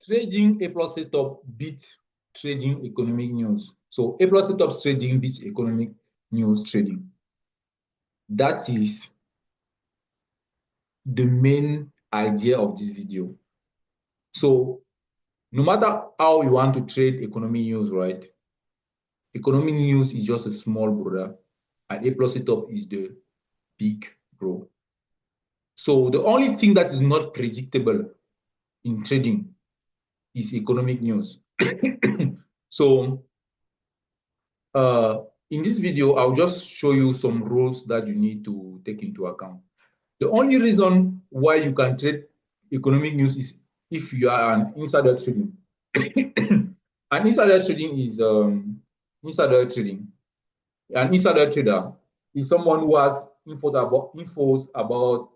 trading A plus A top beat trading economic news. So A plus A top trading beats economic news trading. That is the main idea of this video. So no matter how you want to trade economic news, right? Economic news is just a small brother, and A plus A top is the big bro. So the only thing that is not predictable in trading is economic news. So in this video, I'll just show you some rules that you need to take into account. The only reason why you can trade economic news is if you are an insider trading. An insider trading is insider trading. An insider trader is someone who has infos about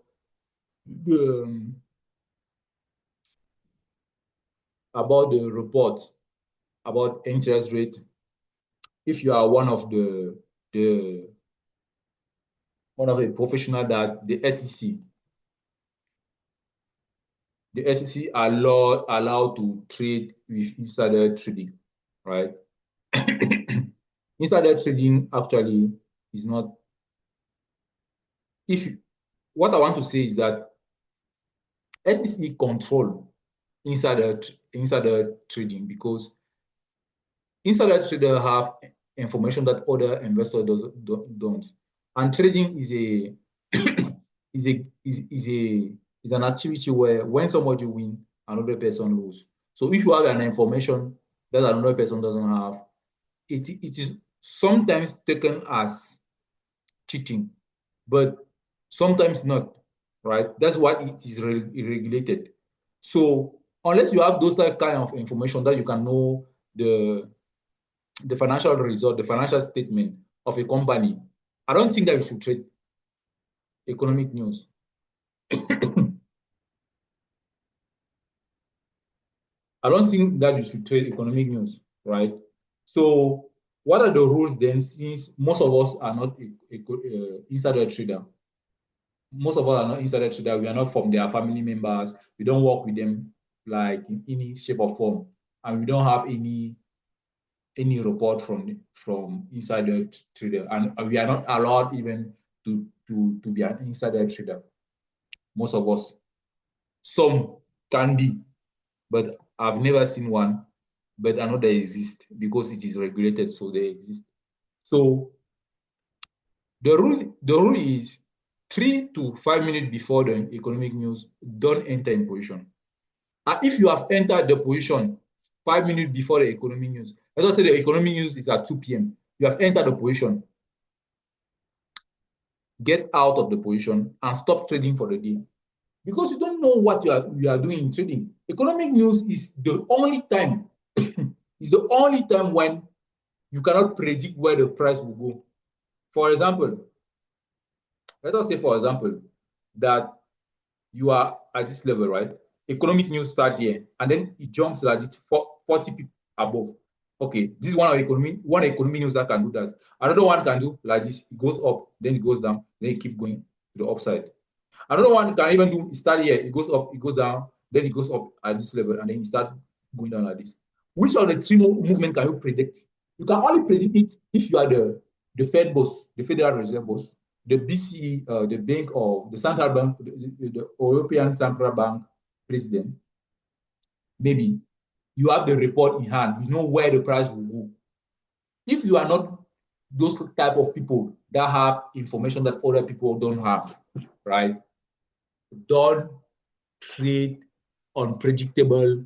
the report about interest rate. If you are one of a professional that the SEC allowed to trade with insider trading, right? Insider trading actually is not. What I want to say is that SEC control insider trading because insider traders have information that other investors don't. And trading is a is an activity where when somebody wins, another person loses. So if you have an information that another person doesn't have, it is sometimes taken as cheating, but sometimes not, right? That's why it is regulated. So unless you have those kind of information that you can know the financial result, the financial statement of a company, I don't think that you should trade economic news. I don't think that you should trade economic news, right? So what are the rules then, since most of us are not insider trader? Most of us are not insider trader. We are not from their family members. We don't work with them like in any shape or form. And we don't have any report from insider trader. And we are not allowed even to be an insider trader. Most of us. Some can be, but I've never seen one, but I know they exist because it is regulated, so they exist. So the rule is 3 to 5 minutes before the economic news, don't enter in position. And if you have entered the position 5 minutes before the economic news, let us say the economic news is at 2 p.m., you have entered the position, get out of the position and stop trading for the day. Because you don't know what you are doing in trading. Economic news is the only time is the only time when you cannot predict where the price will go. For example, let us say, for example, that you are at this level, right? Economic news start there, and then it jumps like this 40 people above. Okay, this is one economic news that can do that. Another one can do like this, it goes up, then it goes down, then it keep going to the upside. Another one can even do, it start here, it goes up, it goes down, then it goes up at this level, and then it start going down like this. Which of the three movements can you predict? You can only predict it if you are the Fed boss, the Federal Reserve boss, the BCE, the bank of the central bank, the European Central Bank president. Maybe you have the report in hand, you know where the price will go. If you are not those type of people that have information that other people don't have, right? Don't trade unpredictable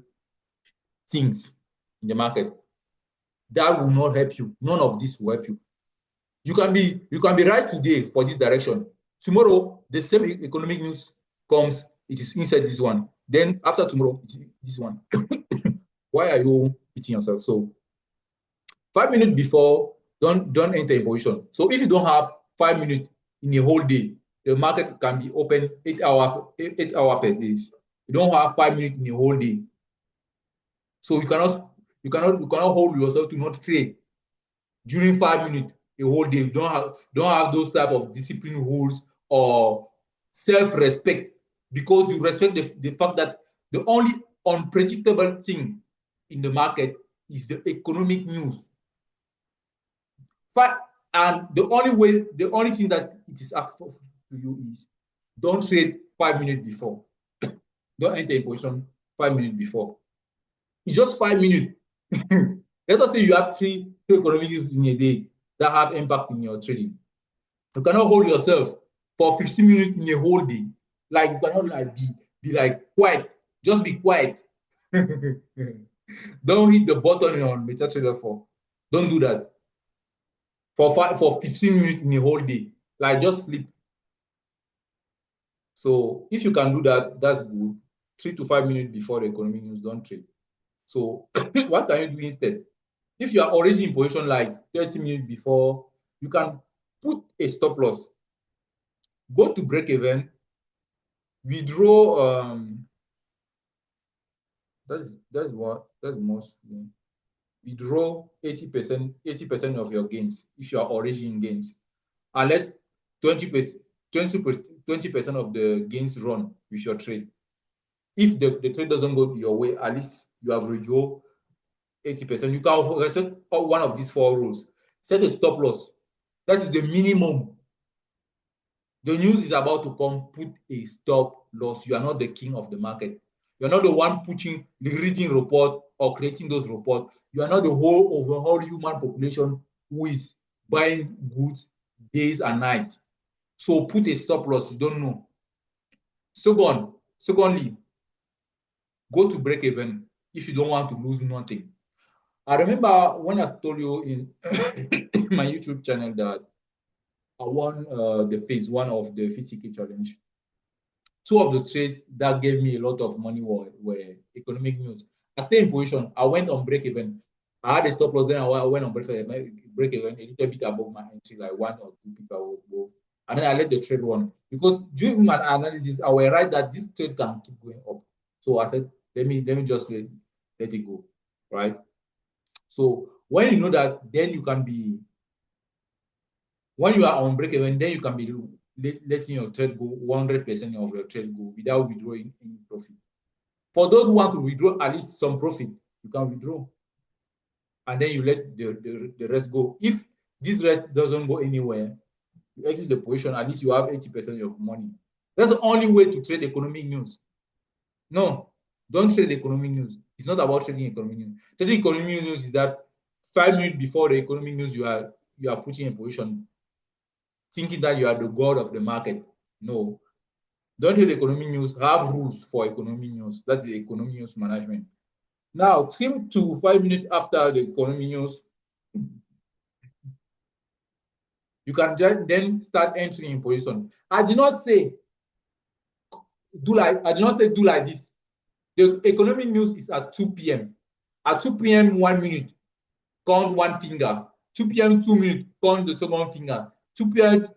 things in the market. That will not help you. None of this will help you. You can be right today for this direction. Tomorrow, the same economic news comes, it is inside this one. Then after tomorrow, it's this one. Why are you beating yourself? So 5 minutes before, don't enter a position. So if you don't have 5 minutes in a whole day, the market can be open 8 hours per day. You don't have 5 minutes in a whole day. So you cannot hold yourself to not trade during 5 minutes a whole day. You don't have those type of discipline rules or self-respect, because you respect the fact that the only unpredictable thing in the market is the economic news. And the only thing that it is asked for to you is don't trade 5 minutes before. Don't enter in position 5 minutes before. It's just 5 minutes. Let us say you have three economic news in a day that have impact in your trading. You cannot hold yourself for 15 minutes in a whole day. Like you cannot like be like quiet. Just be quiet. Don't hit the button on MetaTrader 4. Don't do that. For 15 minutes in a whole day. Like just sleep. So if you can do that, that's good. 3 to 5 minutes before the economic news, don't trade. So what can you do instead? If you are already in position like 30 minutes before, you can put a stop loss. Go to break even, withdraw. That's most. Withdraw 80% of your gains if you are already in gains, and let 20% of the gains run with your trade. If the trade doesn't go your way, at least you have withdrawn 80%. You can respect one of these 4 rules. Set a stop loss. That is the minimum. The news is about to come. Put a stop loss. You are not the king of the market. You are not the one reading report or creating those reports. You are not the whole overall human population who is buying goods days and nights. So put a stop loss. You don't know. Secondly, go to break even if you don't want to lose nothing. I remember when I told you in my YouTube channel that I won the phase 1 of the 50K challenge. 2 of the trades that gave me a lot of money were economic news. I stayed in position. I went on break even. I had a stop loss, then I went on break even a little bit above my entry, like 1 or 2 people above. And then I let the trade run. Because during my analysis, I was right that this trade can keep going up. So I said, let me just let it go. Right? So when you know that, then you can be, when you are on break even, then you can be letting your trade go 100% of your trade go without withdrawing any profit. For those who want to withdraw at least some profit, you can withdraw. And then you let the rest go. If this rest doesn't go anywhere, you exit the position, at least you have 80% of your money. That's the only way to trade economic news. No, don't trade economic news. It's not about trading economic news. Trading economic news is that 5 minutes before the economic news, you are putting a position thinking that you are the god of the market. No. Don't trade economic news. Have rules for economic news. That's the economic news management. Now, 3 to 5 minutes after the economic news, you can just then start entering in position. I did not say do like this. The economic news is at 2 p.m. At 2 p.m., 1 minute, count 1 finger. 2 p.m., 2 minutes, count the second finger. 2 p.m.,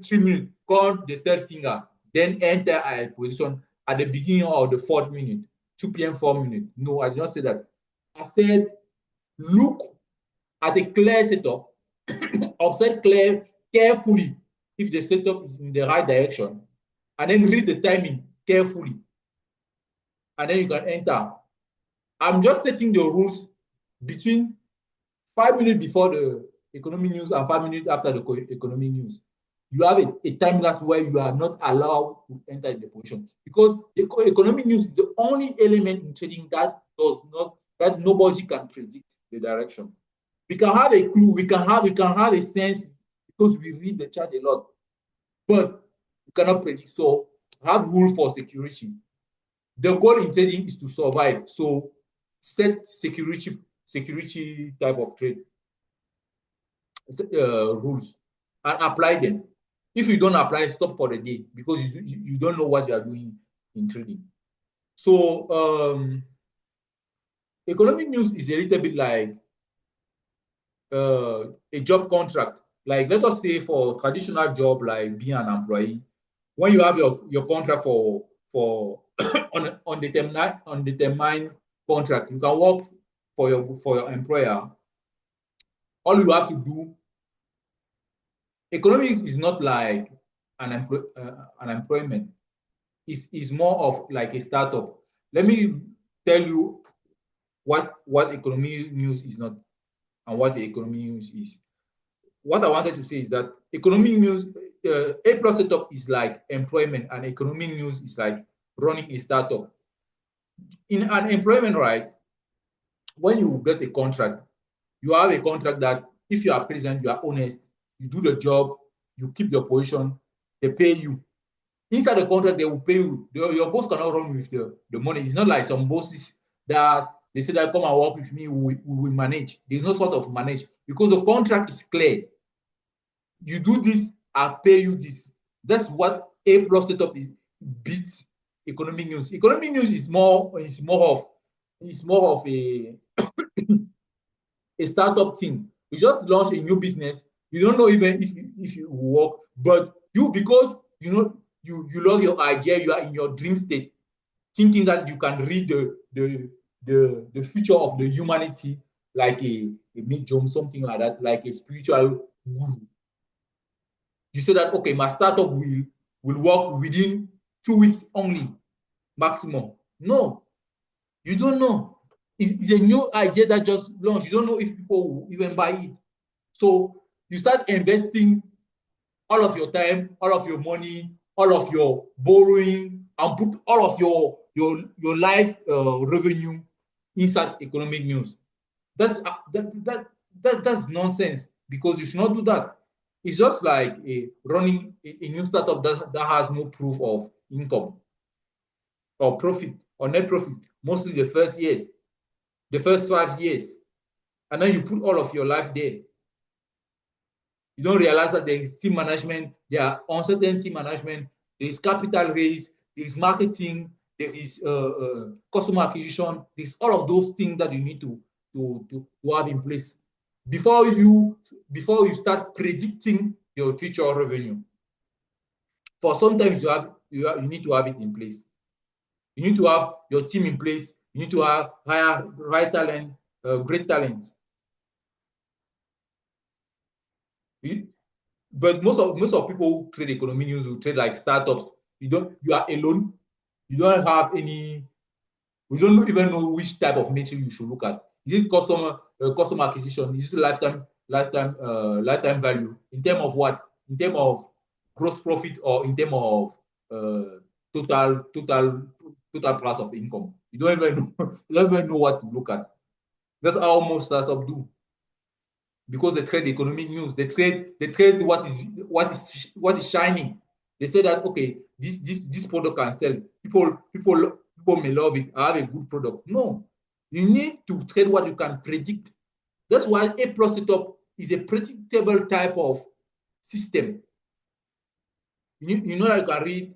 3 minutes, count the third finger. Then enter a position at the beginning of the 4th minute. 2 p.m., 4 minutes. No, I did not say that. I said, look at a clear setup, observe carefully if the setup is in the right direction, and then read the timing carefully. And then you can enter. I'm just setting the rules between 5 minutes before the economic news and 5 minutes after the economic news. You have a time lapse where you are not allowed to enter in the position, because the economic news is the only element in trading that nobody can predict the direction. We can have a clue, we can have a sense because we read the chart a lot, but we cannot predict. So have rule for security. The goal in trading is to survive. So set security type of trade rules and apply them. If you don't apply, stop for the day, because you don't know what you are doing in trading. So economic news is a little bit like a job contract. Like, let us say for traditional job like being an employee, when you have your contract for on determined contract, you can work for your employer. All you have to do, economics is not like an employment. It's more of like a startup. Let me tell you what economy news is not and what the economy news is. What I wanted to say is that economic news, A plus setup is like employment, and economic news is like running a startup. In an employment, right, when you get a contract, you have a contract that if you are present, you are honest, you do the job, you keep your position, they pay you. Inside the contract, they will pay you. Your boss cannot run with the money. It's not like some bosses that they say that come and work with me, we will manage. There's no sort of manage because the contract is clear. You do this, I'll pay you this. That's what A plus setup is, beats economic news. Economic news is more of a startup thing. You just launch a new business. You don't know even if you work, but you, because you know you love your idea, you are in your dream state, thinking that you can read the future of the humanity like a medium, something like that, like a spiritual guru. You say that, okay, my startup will work within 2 weeks only, maximum. No, you don't know. It's a new idea that just launched. You don't know if people will even buy it. So you start investing all of your time, all of your money, all of your borrowing, and put all of your life revenue inside economic news. That's nonsense, because you should not do that. It's just like running a new startup that has no proof of income or profit or net profit, mostly the first years, the first 5 years, and then you put all of your life there. You don't realize that there is team management, there are uncertainty management, there is capital raise, there is marketing, there is customer acquisition, there's all of those things that you need to have in place before you start predicting your future revenue. For sometimes you need to have it in place. You need to have your team in place. You need to hire right talent, great talent. But most of people who trade economy news will trade like startups. You are alone. You don't have any. You don't even know which type of metric you should look at. Is it customer acquisition? Is it lifetime value? In terms of what? In terms of gross profit, or in terms of total price of income? You don't even know what to look at. That's how most startups do, because they trade economic news. They trade what is shining. They say that, okay, this product can sell. People may love it. I have a good product. No, you need to trade what you can predict. That's why A plus setup is a predictable type of system. You know that you can read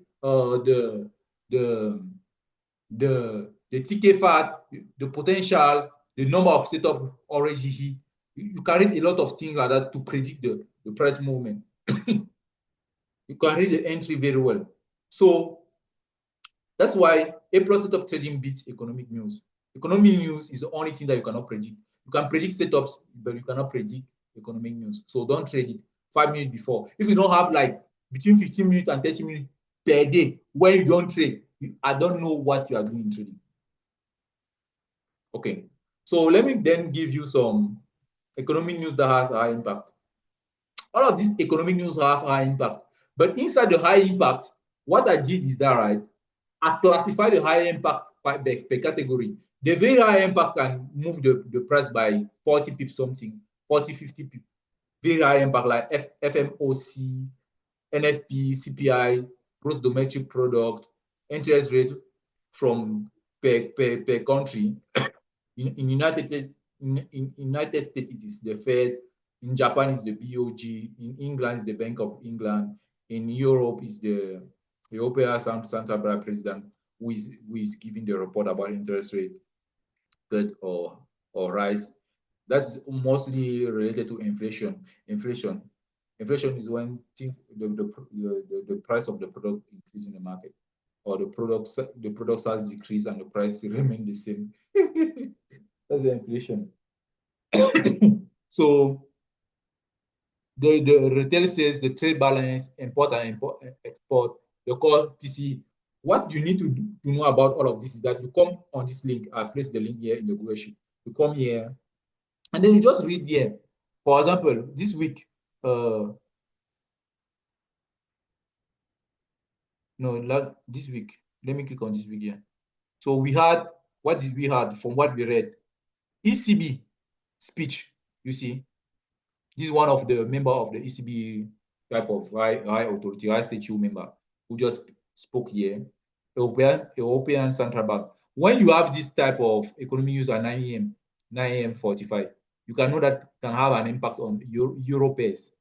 the ticket fat, the potential, the number of setup already hit. You can read a lot of things like that to predict the price movement. You can read the entry very well. So that's why A plus setup trading beats economic news. Economic news is the only thing that you cannot predict. You can predict setups, but you cannot predict economic news. So don't trade it 5 minutes before. If you don't have like between 15 minutes and 30 minutes per day when you don't trade, I don't know what you are doing in trading. Okay, so let me then give you some economic news that has high impact. All of these economic news have high impact, but inside the high impact, what I did is that, right, I classify the high impact per category. The very high impact can move the price by 40 pips something, 40, 50 pips. Very high impact like FMOC, NFP, CPI, gross domestic product, interest rate from per country. In United States, it is the Fed. In Japan, it's the BOJ. In England, it's the Bank of England. In Europe, it's the European Central Bank president who is giving the report about interest rate cut or rise. That's mostly related to inflation. Inflation is when things, the price of the product increase in the market, or the product size decrease and the price remain the same. That's the inflation. So the retail sales, the trade balance, import and export, the core PC, what you need to know about all of this is that you come on this link. I placed the link here in the Google Sheet. You come here, and then you just read here. For example, this week, no, like this week. Let me click on this week here. So we had, what did we had from what we read? ECB speech. You see, this is one of the member of the ECB type of high authority, high statute member who just spoke here. European Central Bank. When you have this type of economic news at 9 a.m., 9 a.m. 45, you can know that can have an impact on Euro pairs,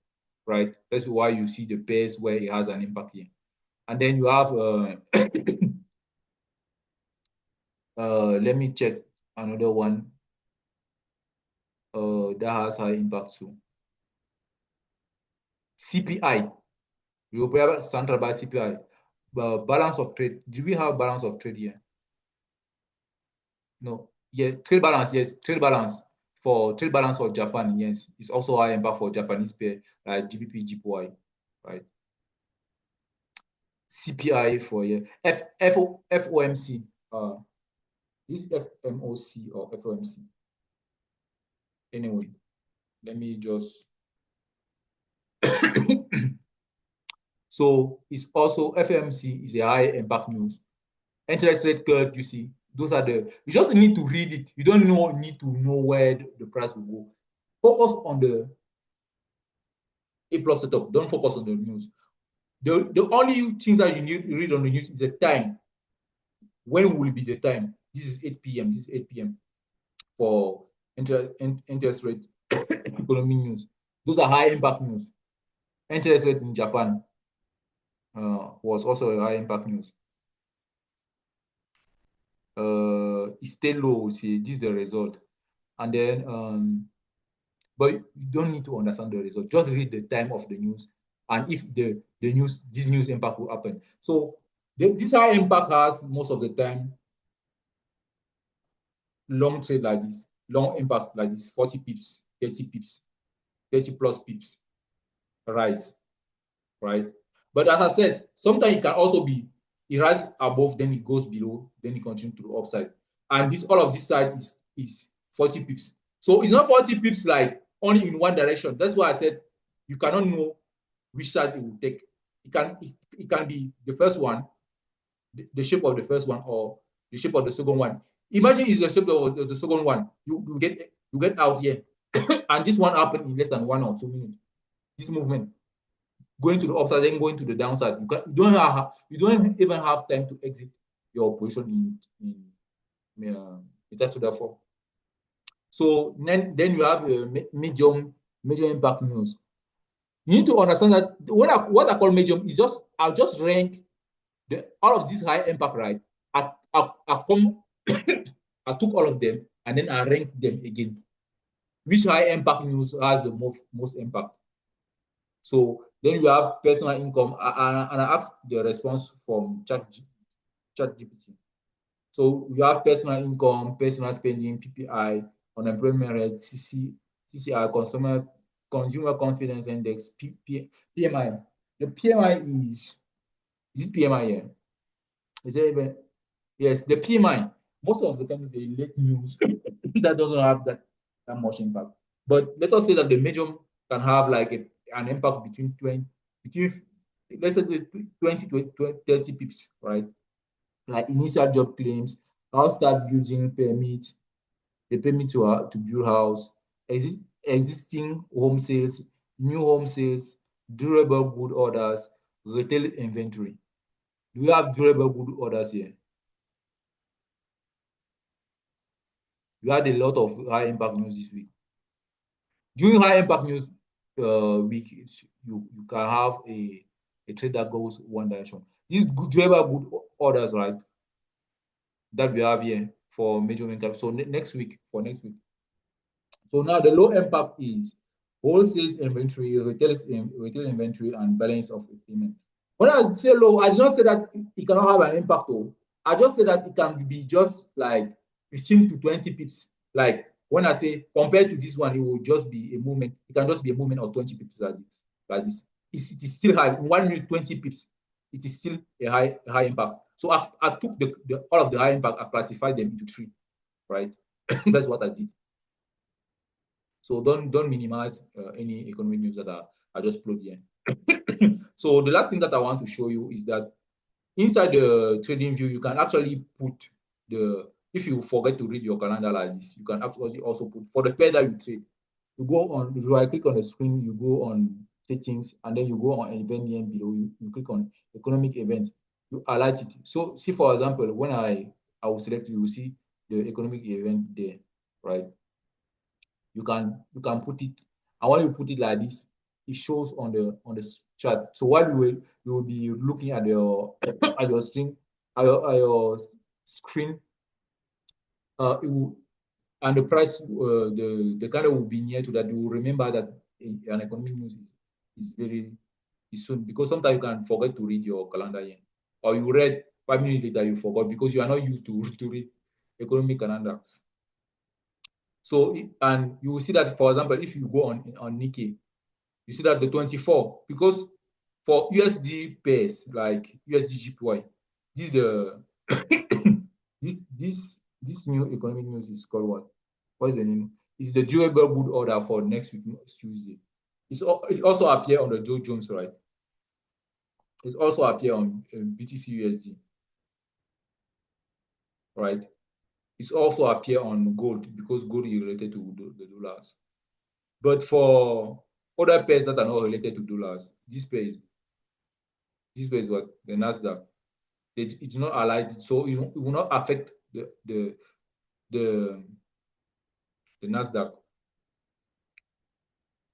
right? That's why you see the pairs where it has an impact here. And then you have, let me check another one that has high impact too. CPI, European Central Bank CPI. Balance of trade. Do we have balance of trade here? No. Yeah, trade balance. Yes, trade balance for Japan. Yes, it's also high impact for Japanese pair like GBP, GPY, right? CPI for FOMC. This FMOC or FOMC. Anyway, let me just. So it's also FMC is a high impact news. Interest rate cut, you see, those are the, you just need to read it. You don't need to know where the price will go. Focus on the A plus setup. Don't focus on the news. The only thing that you need to read on the news is the time. When will be the time? This is 8 p.m. This is 8 p.m. for interest rate economy news. Those are high impact news. Interest rate in Japan was also a high impact news. It stayed low. See, this is the result. And then, but you don't need to understand the result. Just read the time of the news, and if this news impact will happen. So this high impact has most of the time long trade like this, long impact like this, 40 pips, 30 pips, 30 plus pips rise, right? But as I said, sometimes it can also be it rises above, then it goes below, then it continues to the upside. And this all of this side is 40 pips. So it's not 40 pips like only in one direction. That's why I said you cannot know which side it will take. It can be the first one, the shape of the first one, or the shape of the second one. Imagine it's the shape of the second one. You get out here, and this one happened in less than 1 or 2 minutes. This movement going to the upside, then going to the downside. You don't even have time to exit your position in Meta Trader 4. So then you have medium impact news. You need to understand that what I call medium is just I'll just rank all of these high impact, right? I took all of them and then I ranked them again. Which high impact news has the most impact? So then you have personal income, and I asked the response from ChatGPT. So you have personal income, personal spending, PPI, unemployment rate, CCI, consumer confidence index, PMI. The PMI is it PMI here? Is it even? Yes, the PMI. Most of the times they let news that doesn't have that much impact. But let us say that the medium can have like an impact between let's say 20 to 30 pips, right? Like initial job claims, house start building permit, the permit to build house, existing home sales, new home sales, durable good orders, retail inventory. Do we have durable good orders here? We had a lot of high impact news this week. During high impact news week, you can have a trade that goes one direction. These durable good orders, right? That we have here for major impact. So next week. So now the low impact is wholesale inventory, retail inventory, and balance of payment. When I say low, I did not say that it cannot have an impact though. I just say that it can be just like 15 to 20 pips. Like when I say compared to this one, it will just be a movement. It can just be a movement of 20 pips like this. It is still high. In 1 minute, 20 pips. It is still a high impact. So I took all of the high impact, I classified them into three, right? That's what I did. So don't minimize any economic news that I just put here. So the last thing that I want to show you is that inside the trading view, you can actually put if you forget to read your calendar like this, you can actually also put for the pair that you trade. You go on, you right click on the screen, you go on settings, and then you go on event name below, you click on economic events, you highlight it. So see, for example, when I will select, you will see the economic event there, right? You can put it, and when you put it like this, it shows on the chart. So while you will be looking at your at your screen, it will, and the price, the candle will be near to that. You will remember that an economic news is very soon, because sometimes you can forget to read your calendar here, or you read 5 minutes later, you forgot because you are not used to read economic calendars. So, and you will see that, for example, if you go on Nikkei, you see that the 24, because for USD pairs like USD GPY, this is the this new economic news is called what? What is the name? It's the durable good order for next week, Tuesday. It also appear on the Dow Jones, right? It also appear on BTC USD, right? It also appear on gold, because gold is related to the dollars. But for other pairs that are not related to dollars, this pair is what? The Nasdaq. It's not allied, so it will not affect the Nasdaq.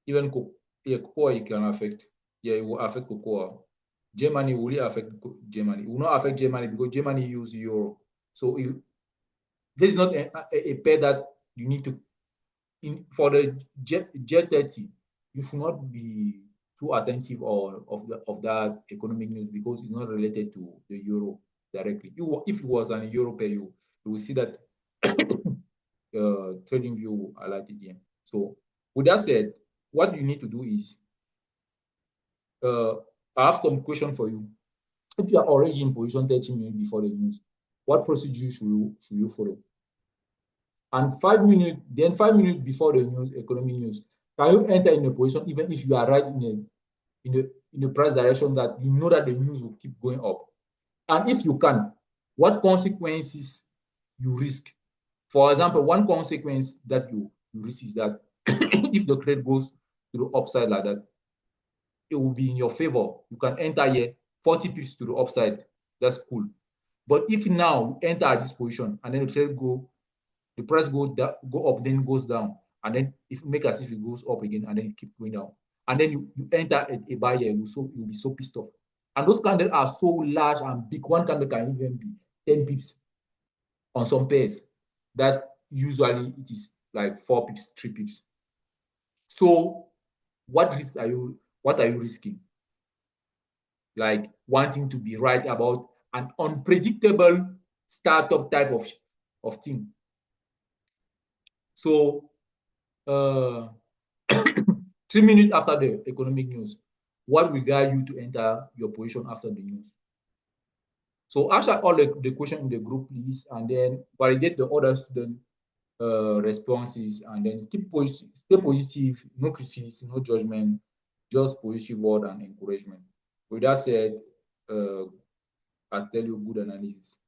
Even cocoa it can affect. Yeah, it will affect cocoa. Germany will it affect Germany? It will not affect Germany because Germany use euro. So this is not a pair that you need to. For the J30, you should not be too attentive of that economic news, because it's not related to the euro directly. If it was an euro pair, you will see that trading view highlighted here. So with that said, what you need to do is, I have some question for you. If you are already in position 30 minutes before the news, what procedure should you follow? And 5 minutes, then 5 minutes before the news, economic news, can you enter in a position even if you are right in the price direction that you know that the news will keep going up? And if you can, what consequences you risk? For example, one consequence that you risk is that if the trade goes to the upside like that, it will be in your favor. You can enter here 40 pips to the upside. That's cool. But if now you enter at this position and then the trade the price go up, then goes down, and then if you make as if it goes up again, and then it keep going down, and then you enter a buyer, you'll be so pissed off. And those candles are so large and big. One candle can even be 10 pips on some pairs. That usually it is like 4 pips, 3 pips. So what are you risking? Like wanting to be right about an unpredictable startup type of thing. So 3 minutes after the economic news, what will guide you to enter your position after the news? So answer all the questions in the group, please, and then validate the other student responses, and then stay positive, no criticism, no judgment, just positive word and encouragement. With that said, I tell you, good analysis.